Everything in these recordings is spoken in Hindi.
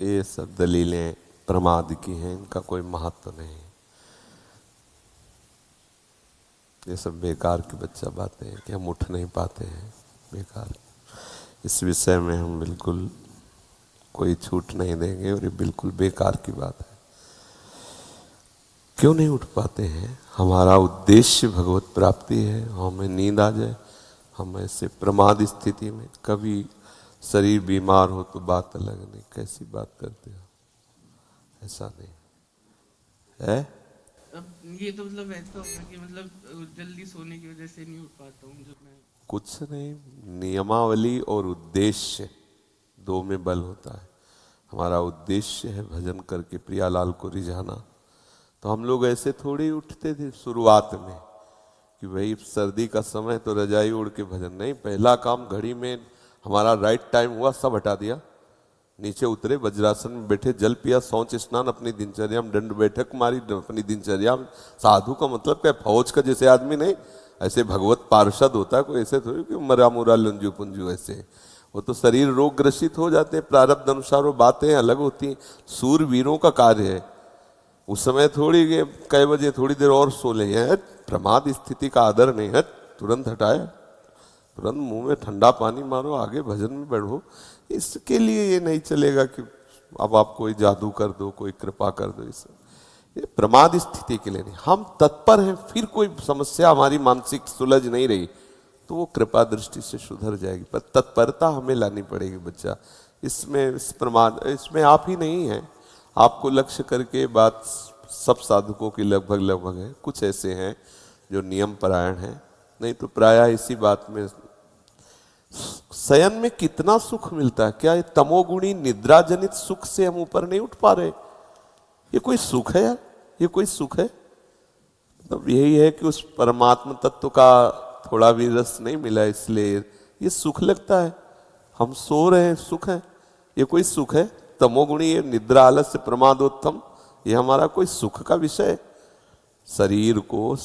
ये सब दलीलें प्रमाद की हैं, इनका कोई महत्व नहीं। ये सब बेकार की बच्चा बातें हैं कि हम उठ नहीं पाते हैं, बेकार। इस विषय में हम बिल्कुल कोई छूट नहीं देंगे और ये बिल्कुल बेकार की बात है। क्यों नहीं उठ पाते हैं? हमारा उद्देश्य भगवत प्राप्ति है, हमें नींद आ जाए, हम ऐसे प्रमाद स्थिति में, कभी शरीर बीमार हो तो बात अलग, नहीं कैसी बात करते हो, ऐसा नहीं है। अब ये तो मतलब ऐसा होगा कि मतलब जल्दी सोने की वजह से नहीं उठ पाता हूँ जब मैं। कुछ नहीं, नियमावली और उद्देश्य दो में बल होता है। हमारा उद्देश्य है भजन करके प्रियालाल को रिझाना, तो हम लोग ऐसे थोड़ी उठते थे शुरुआत में कि भाई सर्दी का समय तो रजाई ओढ़ के भजन नहीं। पहला काम घड़ी में हमारा राइट टाइम हुआ, सब हटा दिया, नीचे उतरे, वज्रासन में बैठे, जल पिया, शौच स्नान, अपनी दिनचर्या में दंड बैठक मारी, अपनी दिनचर्या में। साधु का मतलब क्या, फौज का जैसे आदमी नहीं, ऐसे भगवत पार्षद होता है कोई, ऐसे थोड़ी कि मरा मुरा लंजू पुंजू ऐसे। वो तो शरीर रोग ग्रसित हो जाते हैं, प्रारब्ध अनुसार वो बातें अलग होती हैं। सूरवीरों का कार्य है उस समय थोड़ी कई बजे थोड़ी देर और सो ले है, प्रमाद स्थिति का आदर नहीं है, तुरंत हटाए, तुरंत मुंह में ठंडा पानी मारो, आगे भजन में बढ़ो। इसके लिए ये नहीं चलेगा कि अब आप कोई जादू कर दो, कोई कृपा कर दो, ये प्रमाद स्थिति के लिए नहीं। हम तत्पर हैं, फिर कोई समस्या हमारी मानसिक सुलझ नहीं रही तो वो कृपा दृष्टि से सुधर जाएगी, पर तत्परता हमें लानी पड़ेगी बच्चा। इसमें इस प्रमाद इसमें आप ही नहीं है, आपको लक्ष्य करके बात सब साधकों की लगभग है। कुछ ऐसे हैं जो नियम परायण हैं, नहीं तो प्रायः इसी बात में। शयन में कितना सुख मिलता है, क्या ये तमोगुणी निद्रा जनित सुख से हम ऊपर नहीं उठ पा रहे? ये कोई सुख है यार? ये कोई सुख है? मतलब यही है कि उस परमात्मा तत्व का थोड़ा भी रस नहीं मिला, इसलिए ये सुख लगता है। हम सो रहे हैं, सुख है? ये कोई सुख है? तमोगुणी ये निद्रा आलस्य प्रमादोत्तम, ये हमारा कोई सुख का विषय? शरीर को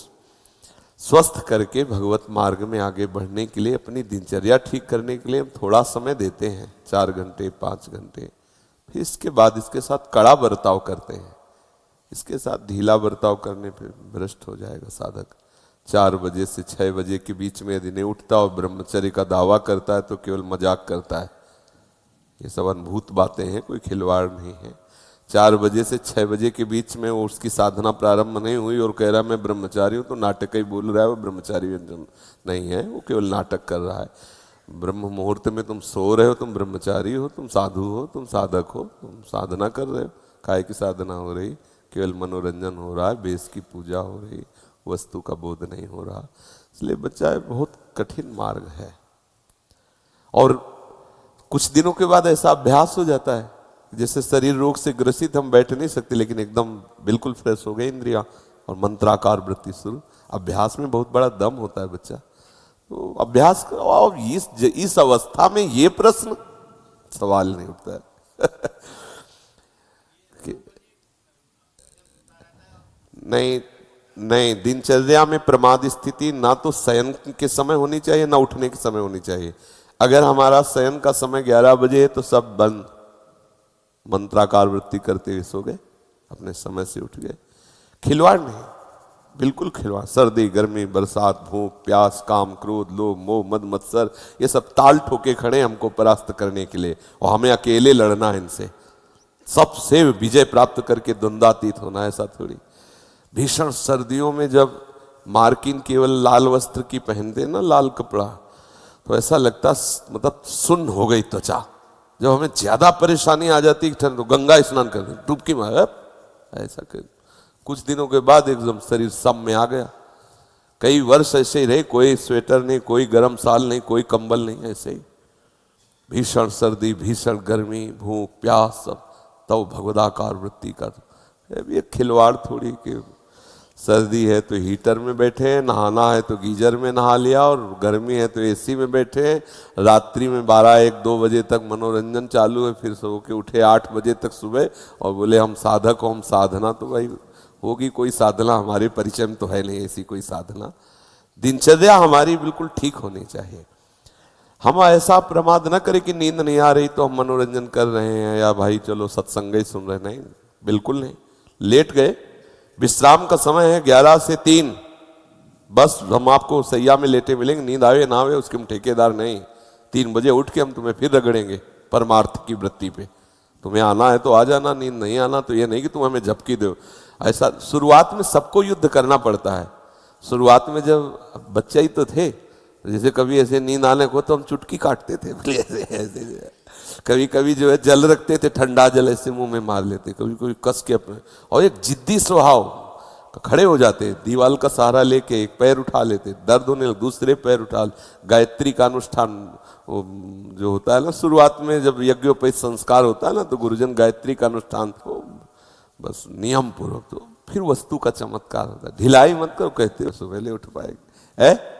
स्वस्थ करके भगवत मार्ग में आगे बढ़ने के लिए, अपनी दिनचर्या ठीक करने के लिए हम थोड़ा समय देते हैं, 4 घंटे 5 घंटे, फिर इसके बाद इसके साथ कड़ा बर्ताव करते हैं। इसके साथ ढीला बर्ताव करने पर भ्रष्ट हो जाएगा साधक। 4 बजे से 6 बजे के बीच में यदि नहीं उठता और ब्रह्मचर्य का दावा करता है तो केवल मजाक करता है। ये सब अनुभूत बातें हैं, कोई खिलवाड़ नहीं है। 4 बजे से 6 बजे के बीच में उसकी साधना प्रारंभ नहीं हुई और कह रहा मैं ब्रह्मचारी हूँ, तो नाटक ही बोल रहा है, वो ब्रह्मचारी नहीं है, वो केवल नाटक कर रहा है। ब्रह्म मुहूर्त में तुम सो रहे हो, तुम ब्रह्मचारी हो, तुम साधु हो, तुम साधक हो, तुम साधना कर रहे हो। काय की साधना हो रही? केवल मनोरंजन हो रहा है, बेस की पूजा हो रही, वस्तु का बोध नहीं हो रहा। इसलिए बच्चा बहुत कठिन मार्ग है। और कुछ दिनों के बाद ऐसा अभ्यास हो जाता है, जैसे शरीर रोग से ग्रसित हम बैठ नहीं सकते, लेकिन एकदम बिल्कुल फ्रेश हो गए इंद्रियां और मंत्राकार वृत्ति शुरू। अभ्यास में बहुत बड़ा दम होता है बच्चा, तो अभ्यास करो। और इस अवस्था में ये प्रश्न सवाल नहीं उठता है नहीं, दिनचर्या में प्रमाद स्थिति ना तो शयन के समय होनी चाहिए, ना उठने के समय होनी चाहिए। अगर हमारा शयन का समय 11 बजे है तो सब बंद, मंत्राकार वृत्ति करते हुए सो गए, अपने समय से उठ गए। खिलवाड़ नहीं, बिल्कुल खिलवाड़। सर्दी गर्मी बरसात भूख प्यास काम क्रोध लोभ मोह मद मत्सर, ये सब ताल ठोके खड़े हमको परास्त करने के लिए, और हमें अकेले लड़ना है इनसे, सबसे विजय प्राप्त करके द्वंद्वातीत होना है। ऐसा थोड़ी। भीषण सर्दियों में जब मार्किन केवल लाल वस्त्र की पहनते ना, लाल कपड़ा, तो ऐसा लगता मतलब सुन्न हो गई त्वचा। जब हमें ज्यादा परेशानी आ जाती है तो गंगा स्नान कर दे, डुबकी मार, ऐसा कर। कुछ दिनों के बाद एकदम शरीर सम में आ गया। कई वर्ष ऐसे ही रहे, कोई स्वेटर नहीं, कोई गर्म साल नहीं, कोई कंबल नहीं, ऐसे ही भीषण सर्दी भीषण गर्मी भूख प्यास सब, तब भगवदाकार वृत्ति का। ये खिलवाड़ थोड़ी कि सर्दी है तो हीटर में बैठे हैं, नहाना है तो गीजर में नहा लिया, और गर्मी है तो एसी में बैठे हैं, रात्रि में 12-1-2 बजे तक मनोरंजन चालू है, फिर सो के उठे 8 बजे तक सुबह और बोले हम साधक हो, हम साधना। तो भाई होगी कोई साधना, हमारे परिचय में तो है नहीं ऐसी कोई साधना। दिनचर्या हमारी बिल्कुल ठीक होनी चाहिए। हम ऐसा प्रमाद न करें कि नींद नहीं आ रही तो हम मनोरंजन कर रहे हैं या भाई चलो सत्संग ही सुन रहे, नहीं, बिल्कुल नहीं। लेट गए, विश्राम का समय है 11 से 3, बस हम आपको सैया में लेटे मिलेंगे, नींद आवे ना आवे उसके हम ठेकेदार नहीं। 3 बजे उठ के हम तुम्हें फिर रगड़ेंगे परमार्थ की वृत्ति पे। तुम्हें आना है तो आ जाना, नींद नहीं आना तो ये नहीं कि तुम हमें झपकी दो। ऐसा शुरुआत में सबको युद्ध करना पड़ता है। शुरुआत में जब बच्चे ही तो थे, जैसे कभी ऐसे नींद आने को तो हम चुटकी काटते थे, ऐसे कभी कभी जो है जल रखते थे, ठंडा जल ऐसे मुंह में मार लेते, कभी कभी कस के अपने, और एक जिद्दी स्वभाव, खड़े हो जाते, दीवाल का सहारा लेके एक पैर उठा लेते, दर्द होने लगे दूसरे पैर उठा, गायत्री का अनुष्ठान जो होता है ना शुरुआत में जब यज्ञोपवीत संस्कार होता है ना, तो गुरुजन गायत्री का अनुष्ठान तो बस नियम पूर्वक, तो फिर वस्तु का चमत्कार होता है। ढिलाई मत करो, कहते हो सुबह ले उठ पाएगी है।